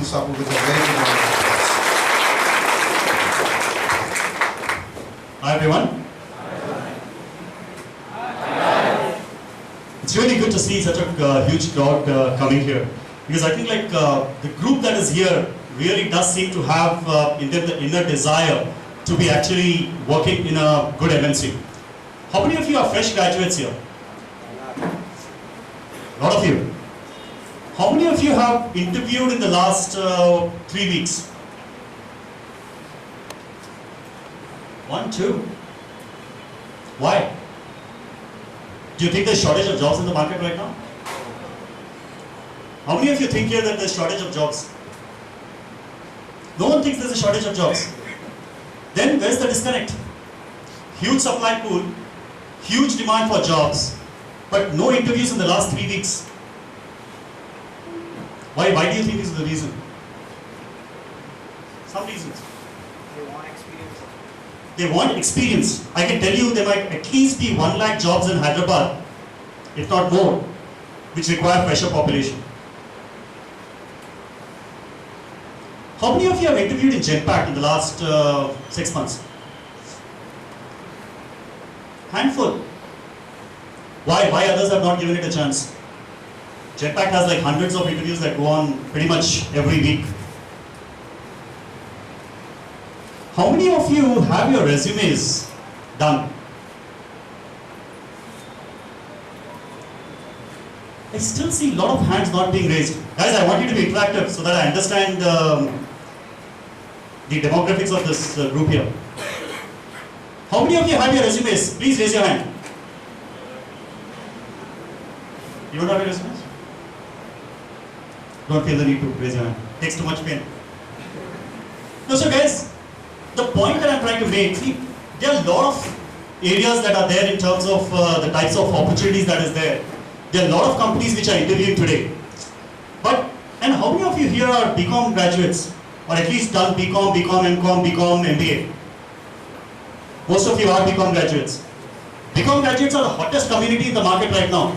Sabu with a very good round of applause. Hi everyone. It's really good to see such a huge crowd coming here, because I think the group that is here really does seem to have in them the inner desire to be actually working in a good MNC. How many of you are fresh graduates here? A lot of you. How many of you have interviewed in the last 3 weeks? 1, 2. Why? Do you think there's shortage of jobs in the market right now? How many of you think here that there's shortage of jobs? No one thinks there's a shortage of jobs. Then where's the disconnect? Huge supply pool, huge demand for jobs, but no interviews in the last 3 weeks. Why do you think this is the reason? Some reasons. They want experience. They want experience. I can tell you there might at least be 1 lakh jobs in Hyderabad, if not more, which require fresher population. How many of you have interviewed in Genpact in the last 6 months? Handful. Why others have not given it a chance? Genpact has like hundreds of interviews that go on pretty much every week. How many of you have your resumes done? I still see a lot of hands not being raised. Guys, I want you to be interactive so that I understand the demographics of this group here. How many of you have your resumes? Please raise your hand. You don't have your resumes? Don't feel the need to raise your hand. Takes too much pain. No, so guys, the point that I'm trying to make, see, there are a lot of areas that are there in terms of the types of opportunities that is there. There are a lot of companies which are interviewing today. And how many of you here are BCom graduates? Or at least done BCom, MCom, MBA? Most of you are BCom graduates. BCom graduates are the hottest community in the market right now.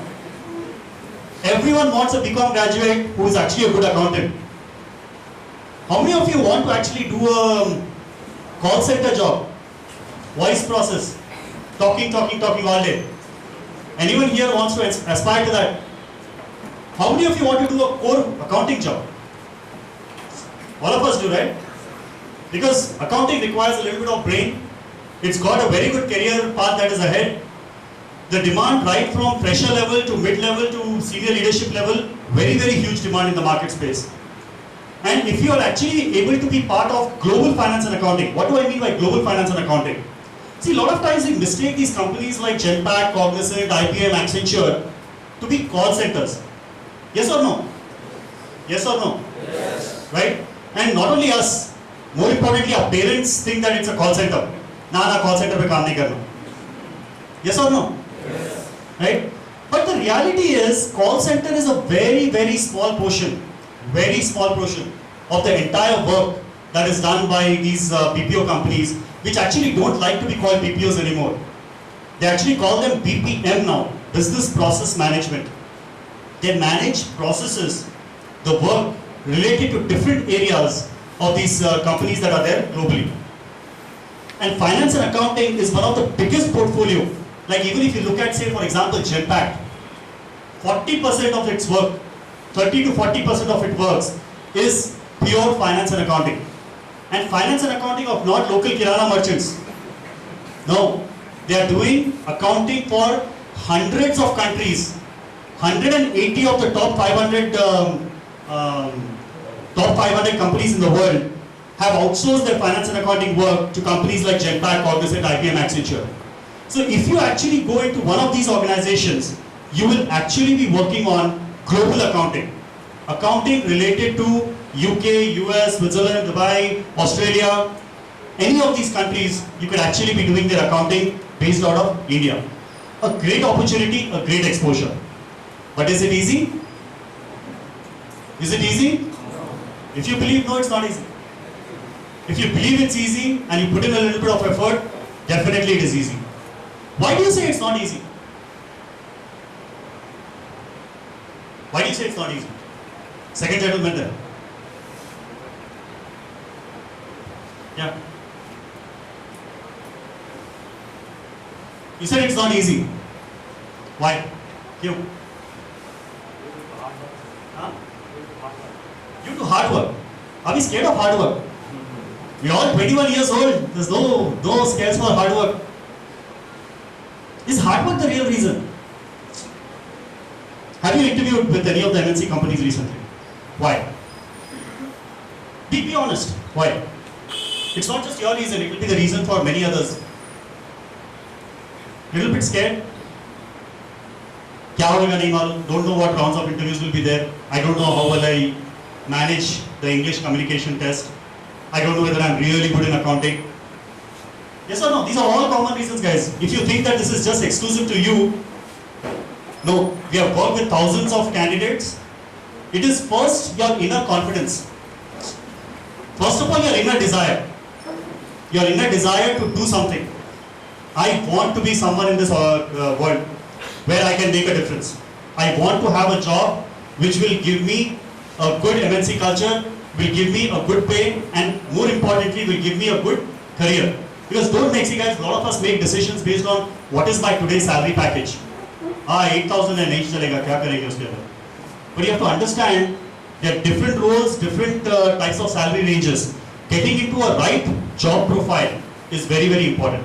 Everyone wants a BCom graduate who is actually a good accountant. How many of you want to actually do a call center job? Voice process. Talking all day. Anyone here wants to aspire to that? How many of you want to do a core accounting job? All of us do, right? Because accounting requires a little bit of brain. It's got a very good career path that is ahead. The demand right from fresher level to mid-level to senior leadership level, very, very huge demand in the market space. And if you are actually able to be part of global finance and accounting, what do I mean by global finance and accounting? See, a lot of times we mistake these companies like Genpact, Cognizant, IBM, Accenture to be call centers. Yes or no? Yes or no? Yes. Right? And not only us, more importantly, our parents think that it's a call center. Na call center pe kaam nahi karna. Yes or no? Yes. Right? But the reality is, call center is a very, very small portion of the entire work that is done by these BPO companies, which actually don't like to be called BPOs anymore. They actually call them BPM now, Business Process Management. They manage processes, the work related to different areas of these companies that are there globally. And finance and accounting is one of the biggest portfolio. Like even if you look at, say for example, Genpact, 40% of its work, 30 to 40% of its works is pure finance and accounting. And finance and accounting of not local kirana merchants. No, they are doing accounting for hundreds of countries. 180 of the top 500 companies in the world have outsourced their finance and accounting work to companies like Genpact, Cognizant, IBM, Accenture. So if you actually go into one of these organizations, you will actually be working on global accounting. Accounting related to UK, US, Switzerland, Dubai, Australia, any of these countries, you could actually be doing their accounting based out of India. A great opportunity, a great exposure. But is it easy? Is it easy? If you believe no, it's not easy. If you believe it's easy and you put in a little bit of effort, definitely it is easy. Why do you say it's not easy? Why do you say it's not easy? Second gentleman there. Yeah. You said it's not easy. Why? You. Huh? Due to hard work. Are we scared of hard work? We're all 21 years old. There's no scares for hard work. Is hard work the real reason? Have you interviewed with any of the MNC companies recently? Why? Be honest. Why? It's not just your reason, it will be the reason for many others. Little bit scared? क्या होगा नहीं मालूम, don't know what rounds of interviews will be there. I don't know how will I manage the English communication test. I don't know whether I'm really good in accounting. Yes or no? These are all common reasons, guys. If you think that this is just exclusive to you, no. We have worked with thousands of candidates. It is first your inner confidence. First of all, your inner desire. Your inner desire to do something. I want to be someone in this world where I can make a difference. I want to have a job which will give me a good MNC culture, will give me a good pay, and more importantly, will give me a good career. Because don't make, see guys, a lot of us make decisions based on what is my today's salary package. 8,000 and नहीं चलेगा, क्या करेंगे उसके अंदर? But you have to understand there are different roles, different types of salary ranges. Getting into a right job profile is very, very important.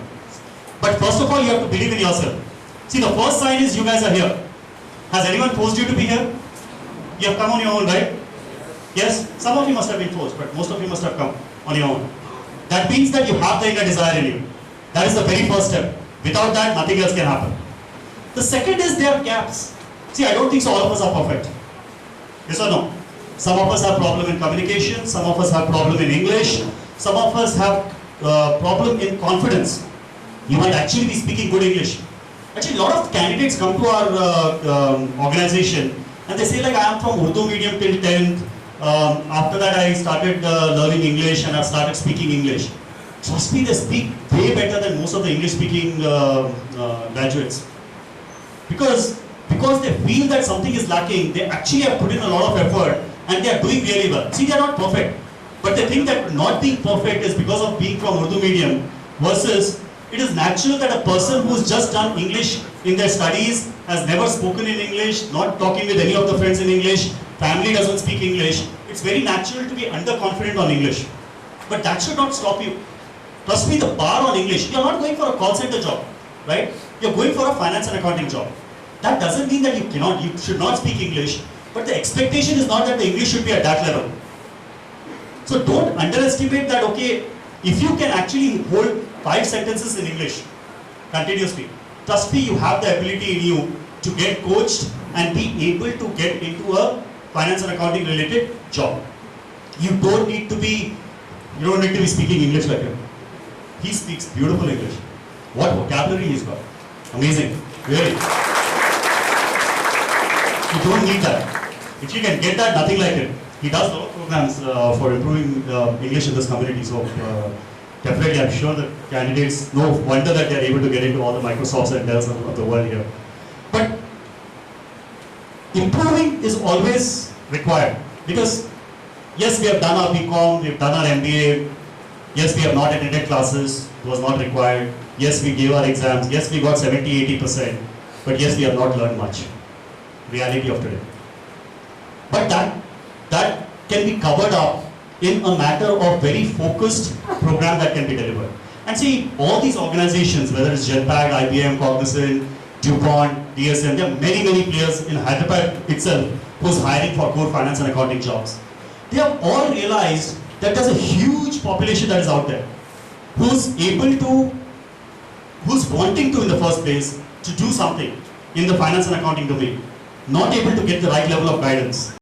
But first of all, you have to believe in yourself. See, the first sign is you guys are here. Has anyone forced you to be here? You have come on your own, right? Yes? Some of you must have been forced, but most of you must have come on your own. That means that you have the inner desire in you. That is the very first step. Without that, nothing else can happen. The second is there are gaps. See, I don't think so all of us are perfect. Yes or no? Some of us have problem in communication, some of us have problem in English, some of us have problem in confidence. You might actually be speaking good English. Actually, a lot of candidates come to our organization and they say like, I am from Urdu medium till 10th. After that I started learning English and I started speaking English. Trust me, they speak way better than most of the English speaking graduates. Because they feel that something is lacking, they actually have put in a lot of effort and they are doing really well. See, they are not perfect, but they think that not being perfect is because of being from Urdu medium, versus it is natural that a person who's just done English in their studies, has never spoken in English, not talking with any of the friends in English, family doesn't speak English, it's very natural to be underconfident on English. But that should not stop you. Trust me, the bar on English, you're not going for a call center job, right? You're going for a finance and accounting job. That doesn't mean that you should not speak English, but the expectation is not that the English should be at that level. So don't underestimate that, okay, if you can actually hold 5 sentences in English continuously, trust me, you have the ability in you to get coached and be able to get into a finance and accounting related job. You don't need to be speaking English like him. He speaks beautiful English. What vocabulary he's got. Amazing. Really. You don't need that. If you can get that, nothing like it. He does a lot of programs for improving English in this community. So definitely, I'm sure that candidates, no wonder that they're able to get into all the Microsofts and Dells of the world here. But improving is always required, because yes, we have done our BCom, we have done our MBA. Yes, we have not attended classes. It was not required. Yes, we gave our exams. Yes, we got 70-80%. But yes, we have not learned much. Reality of today. But that can be covered up in a matter of very focused program that can be delivered. And see, all these organizations, whether it's Jetpack, IBM, Cognizant, DuPont, DSM, there are many, many players in Hyderabad itself who's hiring for core finance and accounting jobs. They have all realized that there's a huge population that is out there who's wanting to in the first place to do something in the finance and accounting domain, not able to get the right level of guidance.